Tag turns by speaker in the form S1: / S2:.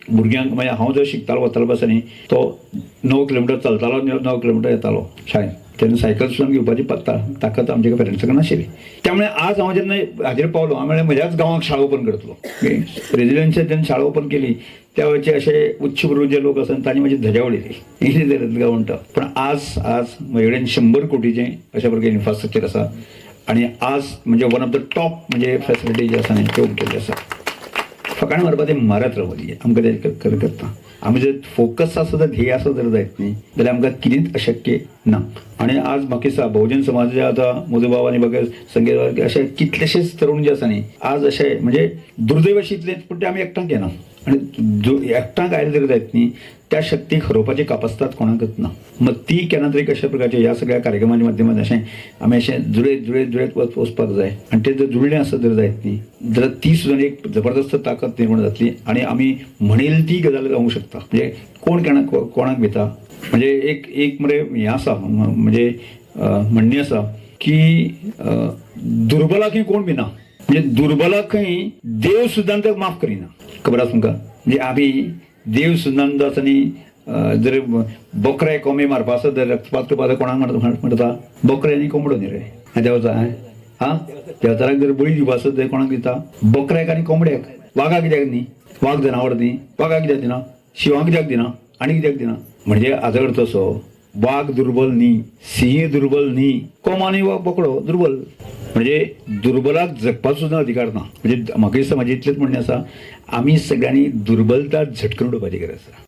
S1: भुरग्यांक म्हणजे हांव जर शिकतालो वतालो बस न्ही तो 9 किलोमिटर चलतालो 9 किलोमिटर येतालो शाळेंत तेन्ना सायकल सुद्दां घेवपाची ताकद आमच्या पेरंट्सांक नाशिल्ली. त्यामुळे आज हांव जेन्ना हाजेर पावलो हांव म्हळ्यार म्हज्याच गांवांत शाळा ओपन करतलो. रेजिडेन्शियल जेन्ना शाळा ओपन केली त्या वेळचे असे उच्चभ्रू जे लोक आसात तांणी म्हजी धजा उडयली इंग्लीश म्हणटा. पण आज म्हजे कडेन 100 कोटीचें अशा प्रकारे इन्फ्रास्ट्रक्चर आसा आणि आज म्हणजे वन ऑफ द टॉप म्हणजे फॅसिलिटी जी आसा न्ही त्यो केल्ली आसा. फकाण मारपाचें मारत रावली आमकां तें करता. आमी जर फोकस आसा जर ध्येय आसा जर जायत न्ही जाल्यार आमकां कितेंच अशक्य ना. आणि आज म्हाका दिसता बहुजन समाजाचे आतां मोदूबाब आनी बाकी संगीत अशे कितलेशेच तरुण जे आसा न्ही आज अशे म्हणजे दुर्दैव अशें इतलें पूण ते आमी एकठांय घेना. आणि एकठांय आयले जर जायत न्ही त्या शक्तीक हरोवपाची कापासतात कोणाकच ना. मग ती केन्ना तरी कशा प्रकारचे ह्या सगळ्या कार्यक्रमाच्या माध्यमांतल्यान अशें आमी अशें जुळेत वचपाक जाय. आणि ते जर जुळलें आसत जर जायत न्ही जाल्यार ती सुद्दां एक जबरदस्त ताकद निर्माण जातली आणि आमी म्हणेल ती गजाल जावंक शकता. म्हणजे कोण कोणाक भिता म्हणजे एक मरे हें आसा म्हणजे म्हणणी आसा की दुर्बलाकय कोण भिना म्हणजे दुर्बलाकय देव सुद्दां ते माफ करिना. खबर आसा तुमकां म्हणजे आमी देव सुद्दां आसा न्ही जर बोकरे कोंबे मारपा आसत जर रक्तपात करपाक कोणाक म्हणटा बोकरे आनी कोंबडो न्ही रे देवचा देवचाराक जर बळी दिवपा आसत जाल्यार कोणाक दिता बोकऱ्याक आनी कोंबड्याक. वाघाक कित्याक न्ही वाघ जनावर न्ही वाघाक कित्याक दिना शिवांक कित्याक दिना आनी कित्याक दिना. म्हणजे हाजो अर्थ असो वाघ दुर्बल न्ही सिंह दुर्बल न्ही कोंब आनी बोकडो दुर्बल. म्हणजे दुर्बलाक जगपाचो सुद्दां अधिकार ना. म्हणजे म्हाका दिसता म्हाजी इतलेंच म्हणणें आसा आमी सगळ्यांनी दुर्बलता झटकून उडोवपाची गरज आसा.